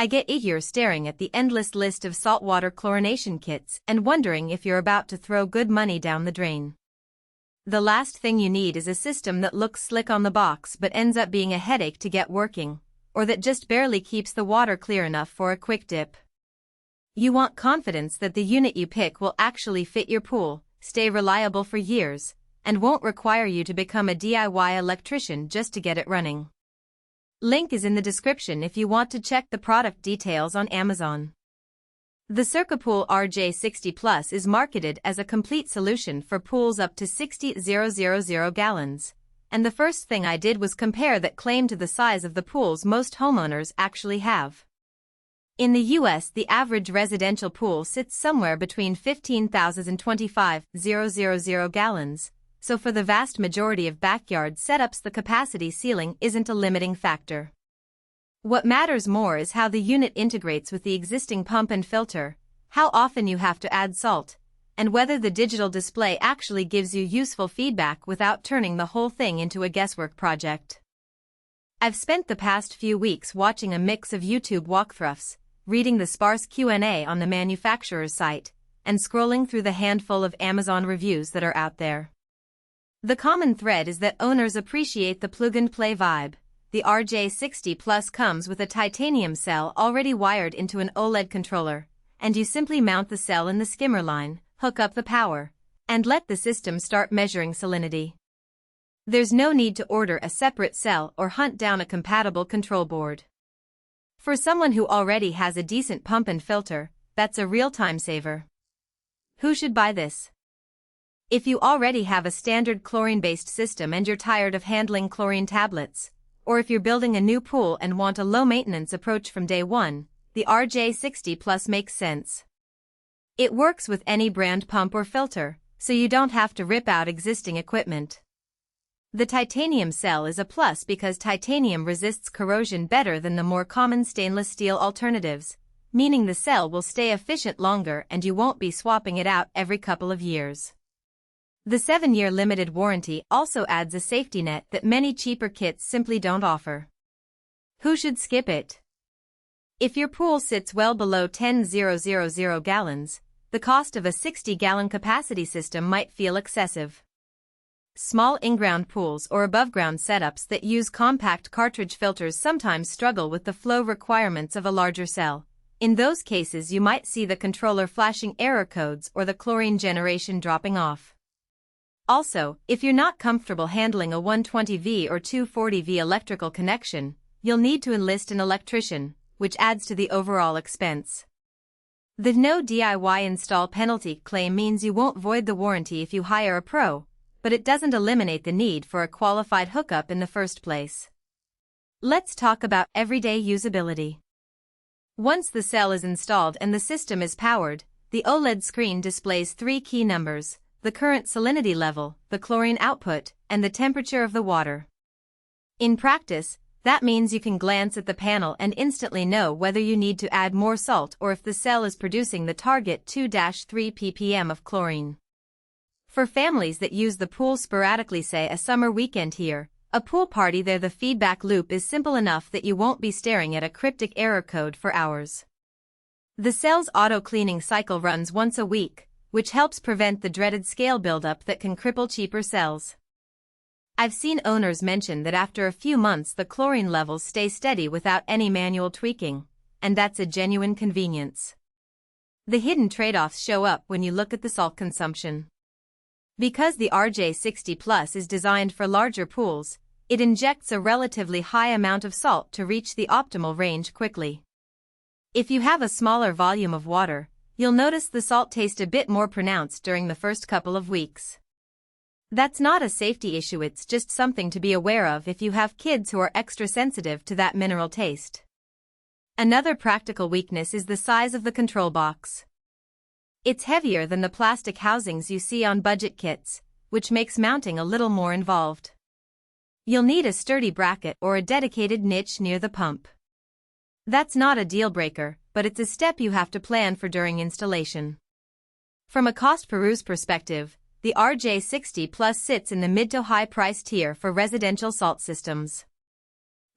I get eager staring at the endless list of saltwater chlorination kits and wondering if you're about to throw good money down the drain. The last thing you need is a system that looks slick on the box but ends up being a headache to get working, or that just barely keeps the water clear enough for a quick dip. You want confidence that the unit you pick will actually fit your pool, stay reliable for years, and won't require you to become a DIY electrician just to get it running. Link is in the description if you want to check the product details on Amazon. The CircuPool RJ60 Plus is marketed as a complete solution for pools up to 60,000 gallons, and the first thing I did was compare that claim to the size of the pools most homeowners actually have. In the US, the average residential pool sits somewhere between 15,000 and 25,000 gallons, so for the vast majority of backyard setups the capacity ceiling isn't a limiting factor. What matters more is how the unit integrates with the existing pump and filter, how often you have to add salt, and whether the digital display actually gives you useful feedback without turning the whole thing into a guesswork project. I've spent the past few weeks watching a mix of YouTube walkthroughs, reading the sparse Q&A on the manufacturer's site, and scrolling through the handful of Amazon reviews that are out there. The common thread is that owners appreciate the plug-and-play vibe. The RJ60 Plus comes with a titanium cell already wired into an OLED controller, and you simply mount the cell in the skimmer line, hook up the power, and let the system start measuring salinity. There's no need to order a separate cell or hunt down a compatible control board. For someone who already has a decent pump and filter, that's a real time saver. Who should buy this? If you already have a standard chlorine-based system and you're tired of handling chlorine tablets, or if you're building a new pool and want a low-maintenance approach from day one, the RJ60 Plus makes sense. It works with any brand pump or filter, so you don't have to rip out existing equipment. The titanium cell is a plus because titanium resists corrosion better than the more common stainless steel alternatives, meaning the cell will stay efficient longer and you won't be swapping it out every couple of years. The 7-year limited warranty also adds a safety net that many cheaper kits simply don't offer. Who should skip it? If your pool sits well below 10,000 gallons, the cost of a 60-gallon capacity system might feel excessive. Small in-ground pools or above-ground setups that use compact cartridge filters sometimes struggle with the flow requirements of a larger cell. In those cases, you might see the controller flashing error codes or the chlorine generation dropping off. Also, if you're not comfortable handling a 120V or 240V electrical connection, you'll need to enlist an electrician, which adds to the overall expense. The no DIY install penalty claim means you won't void the warranty if you hire a pro, but it doesn't eliminate the need for a qualified hookup in the first place. Let's talk about everyday usability. Once the cell is installed and the system is powered, the OLED screen displays 3 key numbers: the current salinity level, the chlorine output, and the temperature of the water. In practice, that means you can glance at the panel and instantly know whether you need to add more salt or if the cell is producing the target 2-3 ppm of chlorine. For families that use the pool sporadically, say a summer weekend here, a pool party there, the feedback loop is simple enough that you won't be staring at a cryptic error code for hours. The cell's auto-cleaning cycle runs once a week, which helps prevent the dreaded scale buildup that can cripple cheaper cells. I've seen owners mention that after a few months the chlorine levels stay steady without any manual tweaking, and that's a genuine convenience. The hidden trade-offs show up when you look at the salt consumption. Because the RJ60 Plus is designed for larger pools, it injects a relatively high amount of salt to reach the optimal range quickly. If you have a smaller volume of water, you'll notice the salt taste a bit more pronounced during the first couple of weeks. That's not a safety issue, it's just something to be aware of if you have kids who are extra sensitive to that mineral taste. Another practical weakness is the size of the control box. It's heavier than the plastic housings you see on budget kits, which makes mounting a little more involved. You'll need a sturdy bracket or a dedicated niche near the pump. That's not a deal breaker, but it's a step you have to plan for during installation. From a cost per use perspective, the RJ60 Plus sits in the mid to high price tier for residential salt systems.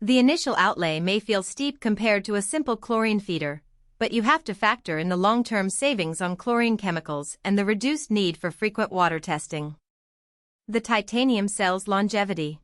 The initial outlay may feel steep compared to a simple chlorine feeder, but you have to factor in the long-term savings on chlorine chemicals and the reduced need for frequent water testing. The titanium cell's longevity.